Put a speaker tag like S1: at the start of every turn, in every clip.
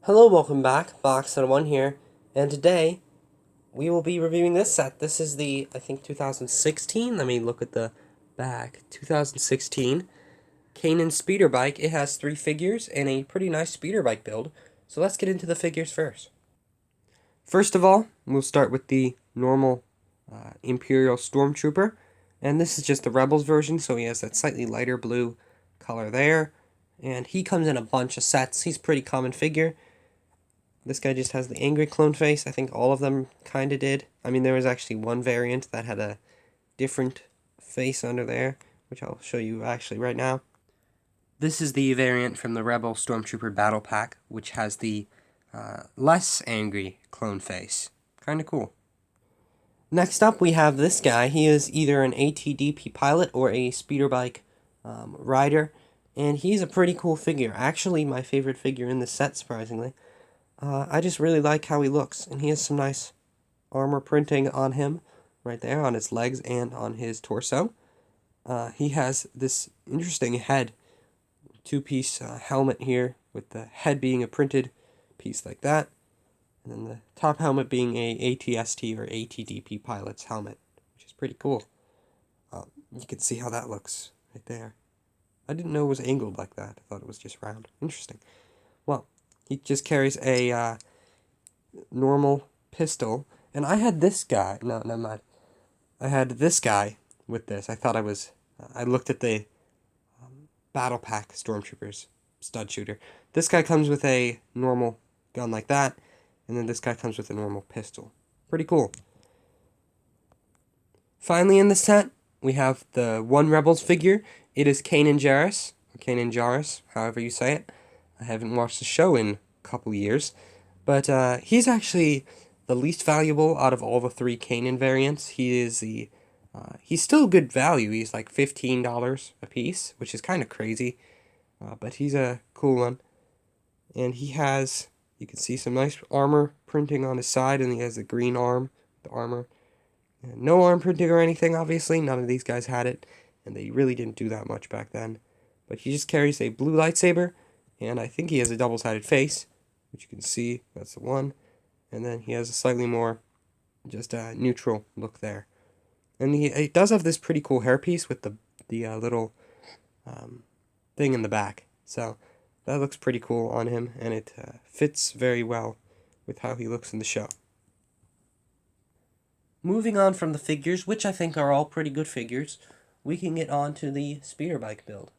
S1: Hello, welcome back. Box1 here, and today we will be reviewing this set. This is the, I think, 2016. Let me look at the back. 2016 Kanan speeder bike. It has 3 figures and a pretty nice speeder bike build. So let's get into the figures first. First of all, we'll start with the normal Imperial Stormtrooper, and this is just the Rebels version, so he has that slightly lighter blue color there, and he comes in a bunch of sets. He's a pretty common figure. This guy just has the angry clone face. I think all of them kind of did. I mean, there was actually one variant that had a different face under there, which I'll show you actually right now. This is the variant from the Rebel Stormtrooper Battle Pack, which has the less angry clone face. Kind of cool. Next up, we have this guy. He is either an ATDP pilot or a speeder bike rider, and he's a pretty cool figure. Actually, my favorite figure in this set, surprisingly. I just really like how he looks, and he has some nice armor printing on him, right there, on his legs and on his torso. He has this interesting head, two-piece helmet here, with the head being a printed piece like that, and then the top helmet being a ATST or ATDP pilot's helmet, which is pretty cool. You can see how that looks right there. I didn't know it was angled like that. I thought it was just round. Interesting. Well, he just carries a normal pistol, and I had this guy. No, never mind. I had this guy with this. I thought I was. I looked at the Battle Pack Stormtroopers stud shooter. This guy comes with a normal gun like that, and then this guy comes with a normal pistol. Pretty cool. Finally, in the set, we have the one Rebels figure. It is Kanan Jarrus, or Kanan Jarrus, however you say it. I haven't watched the show in a couple years, but he's actually the least valuable out of all the 3 Kanan variants. He is the he's still good value. He's like $15 a piece, which is kind of crazy, but he's a cool one. And he has, you can see some nice armor printing on his side, and he has a green arm, the armor. And no arm printing or anything, obviously. None of these guys had it, and they really didn't do that much back then. But he just carries a blue lightsaber, and I think he has a double-sided face, which you can see, that's the one. And then he has a slightly more, just a neutral look there. And he does have this pretty cool hairpiece with the little thing in the back. So that looks pretty cool on him, and it fits very well with how he looks in the show. Moving on from the figures, which I think are all pretty good figures, we can get on to the speeder bike build.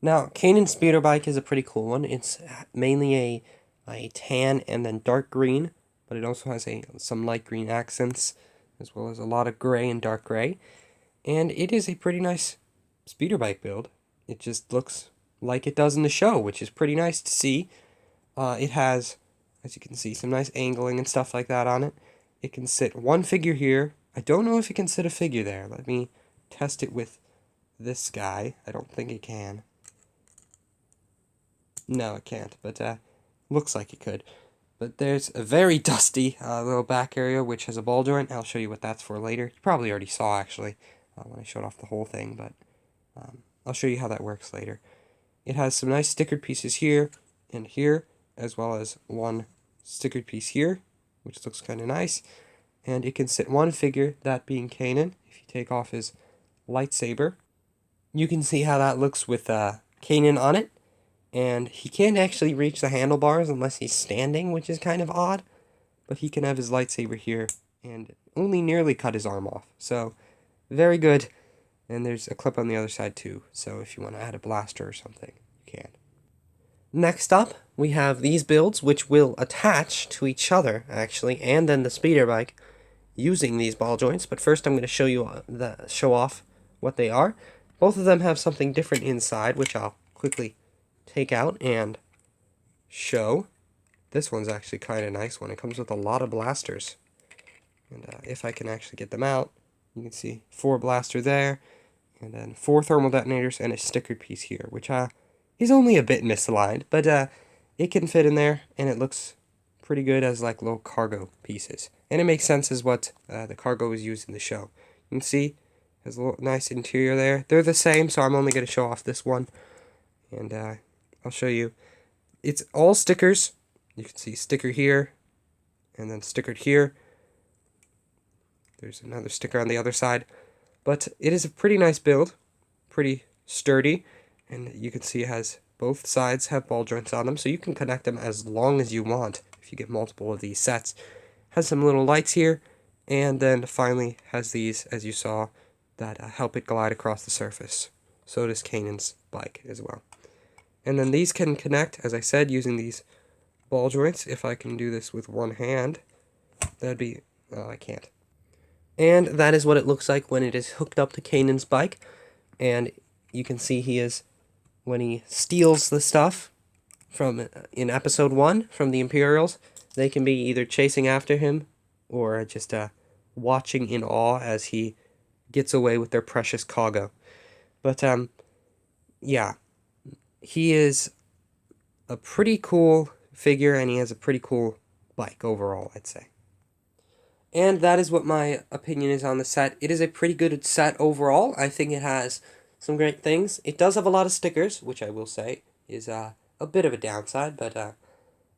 S1: Now, Kanan's speeder bike is a pretty cool one. It's mainly a tan and then dark green, but it also has some light green accents, as well as a lot of gray and dark gray. And it is a pretty nice speeder bike build. It just looks like it does in the show, which is pretty nice to see. It has, as you can see, some nice angling and stuff like that on it. It can sit one figure here. I don't know if it can sit a figure there. Let me test it with this guy. I don't think it can. No, it can't, but looks like it could. But there's a very dusty little back area, which has a ball joint. I'll show you what that's for later. You probably already saw, actually, when I showed off the whole thing, but I'll show you how that works later. It has some nice stickered pieces here and here, as well as one stickered piece here, which looks kind of nice. And it can sit one figure, that being Kanan. If you take off his lightsaber, you can see how that looks with Kanan on it. And he can't actually reach the handlebars unless he's standing, which is kind of odd. But he can have his lightsaber here and only nearly cut his arm off. So, very good. And there's a clip on the other side too. So if you want to add a blaster or something, you can. Next up, we have these builds, which will attach to each other, actually, and then the speeder bike using these ball joints. But first I'm going to show you show off what they are. Both of them have something different inside, which I'll quickly take out and show. This one's actually kind of nice one. It comes with a lot of blasters. And if I can actually get them out, you can see 4 blaster there, and then 4 thermal detonators and a stickered piece here, which is only a bit misaligned, but it can fit in there, and it looks pretty good as like little cargo pieces. And it makes sense as what the cargo is used in the show. You can see has a little nice interior there. They're the same, so I'm only going to show off this one. And I'll show you. It's all stickers, You can see sticker here, and then stickered here. There's another sticker on the other side. But it is a pretty nice build, pretty sturdy, and you can see it has both sides have ball joints on them, so you can connect them as long as you want if you get multiple of these sets. Has some little lights here, and then finally has these, as you saw, that help it glide across the surface. So does Kanan's bike as well. And then these can connect, as I said, using these ball joints. If I can do this with one hand, that'd be... oh, I can't. And that is what it looks like when it is hooked up to Kanan's bike. And you can see he is, when he steals the stuff from in episode 1 from the Imperials, they can be either chasing after him or just watching in awe as he gets away with their precious cargo. But yeah, he is a pretty cool figure, and he has a pretty cool bike overall, I'd say. And that is what my opinion is on the set. It is a pretty good set overall. I think it has some great things. It does have a lot of stickers, which I will say is a bit of a downside, but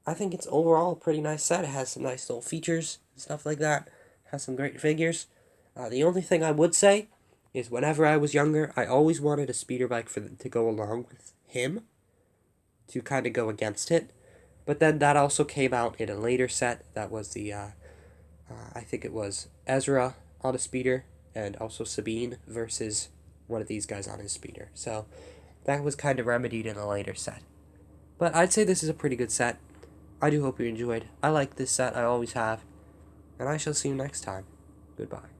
S1: I think it's overall a pretty nice set. It has some nice little features and stuff like that. It has some great figures. The only thing I would say is whenever I was younger, I always wanted a speeder bike to go along with him, to kind of go against it. But then that also came out in a later set. That was the, I think it was Ezra on a speeder, and also Sabine versus one of these guys on his speeder. So that was kind of remedied in a later set. But I'd say this is a pretty good set. I do hope you enjoyed. I like this set, I always have. And I shall see you next time. Goodbye.